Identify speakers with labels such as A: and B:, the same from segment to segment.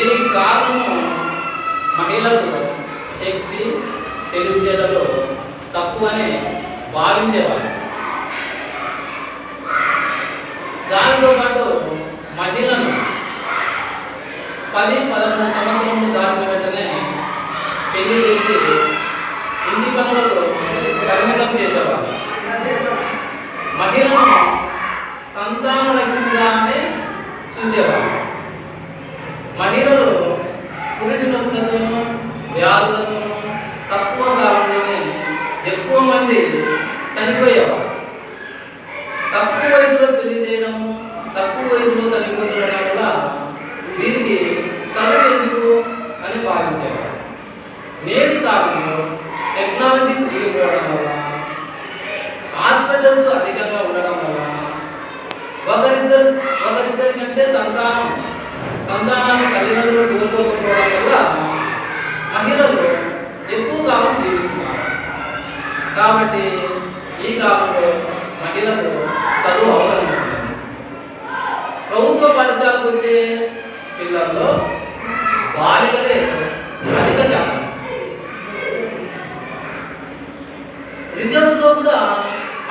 A: దీనికి కారణము మహిళలకు శక్తి తెలివితేటలో తక్కువని భావించేవారు. దానితో పాటు మహిళను 10-11 సంవత్సరములు దాటిన వెంటనే పెళ్లి చేసి ఇంటి పనులకు పరిమితం చేసేవారు. మహిళను సంతాన లక్ష్మిగానే చూసేవారు. మహిళలు పురిటి నొప్పులతోనూ వ్యాధులతోనూ తక్కువ కాలంలోనే ఎక్కువ మంది చనిపోయేవారు. తక్కువ వయసులో పెళ్లి చేయడము, తక్కువ వయసులో చనిపోతుండడం వల్ల వీరికి చదువు ఎందుకు అని భావించేవారు. నేటి కాలంలో టెక్నాలజీ పెరిగిపోవడం వల్ల, హాస్పిటల్స్ అధికంగా ఉండడం వల్ల, ఒకరిద్దరి కంటే సంతానాన్ని తల్లిదండ్రులు కోల్పోకపోవడం వల్ల మహిళలు ఎక్కువ కాలం జీవిస్తున్నారు. కాబట్టి ఈ కాలంలో మహిళలకు చదువు అవసరం ఉంటుంది. ప్రభుత్వ పాఠశాలకు వచ్చే పిల్లల్లో బాలికలే అధిక శాతం. రిజల్ట్స్లో కూడా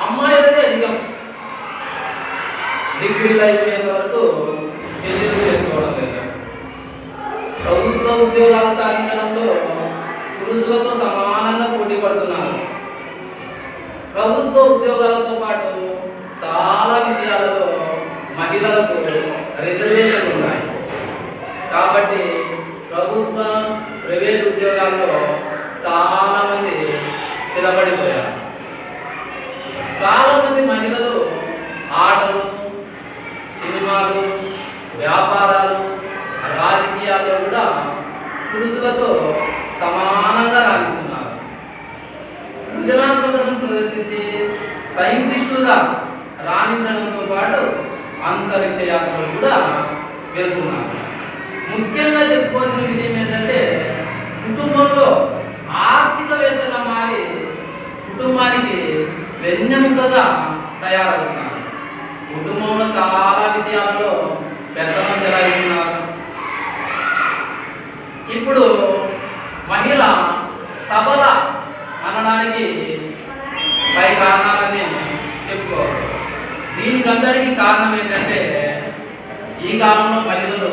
A: అమ్మాయిలదే అధికం. డిగ్రీలు అయిపోయేంత వరకు పెళ్లిళ్ళు చేసుకోవడం లేదు. ప్రభుత్వ ఉద్యోగాలు సాధించడంలో పురుషులతో సమానంగా పోటీ పడుతున్నారు. ప్రభుత్వ ఉద్యోగాలతో పాటు చాలా విషయాలలో మహిళలకు రిజర్వేషన్లు ఉన్నాయి. కాబట్టి ప్రభుత్వ ప్రైవేట్ ఉద్యోగాల్లో చాలామంది స్థిరపడిపోయారు. చాలామంది మహిళలు ఆటలు, సినిమాలు, వ్యాపారాలు, రాజకీయాల్లో కూడా పురుషులతో సమానంగా రాణిస్తున్నారు. సృజనాత్మకతను ప్రదర్శించి సైంటిస్టులుగా రాణించడంతో పాటు అంతరిక్ష యాత్రలు కూడా వెళ్తున్నారు. ముఖ్యంగా చెప్పుకోవాల్సిన విషయం ఏంటంటే, కుటుంబంలో ఆర్థికవేత్తగా మారి కుటుంబానికి వెన్నెముకగా తయారవుతున్నారు. కుటుంబంలో చాలా విషయాలలో పెద్దలను చెలాయిస్తున్నారు. ఇప్పుడు మహిళ సబల అనడానికి పై కారణాలని చెప్పుకోవచ్చు. దీనికందరికీ కారణం ఏంటంటే, ఈ కాలంలో మహిళలు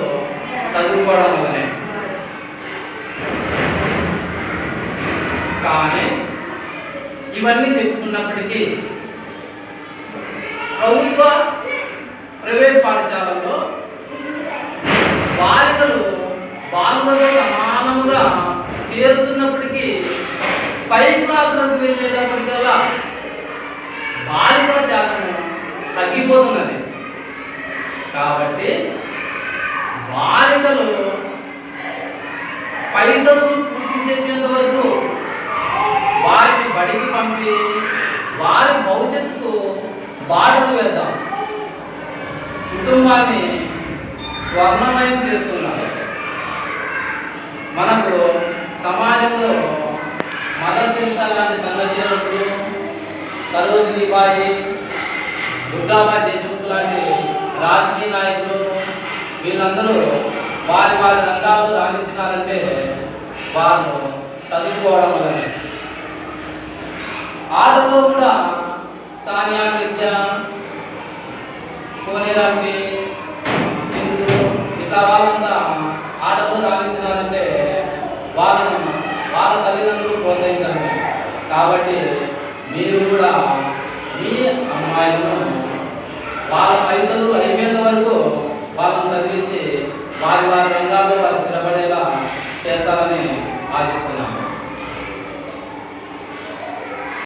A: చదువుకోవడం వల్లనే. కానీ ఇవన్నీ చెప్పుకున్నప్పటికీ ప్రభుత్వ ప్రైవేట్ పాఠశాలల్లో బాలికలు బాలులతో సమానముగా చేరుతున్నప్పటికీ పై క్లాసులకు వెళ్ళేటప్పటికల్లా బాలికల శాతం తగ్గిపోతున్నది. కాబట్టి బాలికలు పై చదువులు పూర్తి చేసేంత వరకు వారిని బడికి పంపి వారి భవిష్యత్తుకు బాటలు వేద్దాం. కుటుంబాన్ని స్వర్ణమయం చేసుకున్నారు. మనకు సమాజంలో మదర్ తెరెసా లాంటి సంఘసేవకులు, సరోజినీబాయి, దుర్గాబాయి దేశముఖ్ లాంటి రాజకీయ నాయకులు, వీళ్ళందరూ వారి రంగాల్లో రాణించినారంటే వాళ్ళు చదువుకోవడం వల్లనే. ఆటల్లో కూడా సానియా మిర్జా, కోనేరమ్మి, సింధు ఇట్లా వాళ్ళంతా ఆటల్లో రాణించినారంటే వాళ్ళ తల్లిదండ్రులు ప్రోత్సహించారు. కాబట్టి మీరు కూడా మీ అమ్మాయిలను వాళ్ళ పై చదువు అయిపోయేంత వరకు వాళ్ళని చదివించి వారి రంగాల్లో వారు స్థిరపడేలా చేస్తారని ఆశిస్తున్నాను.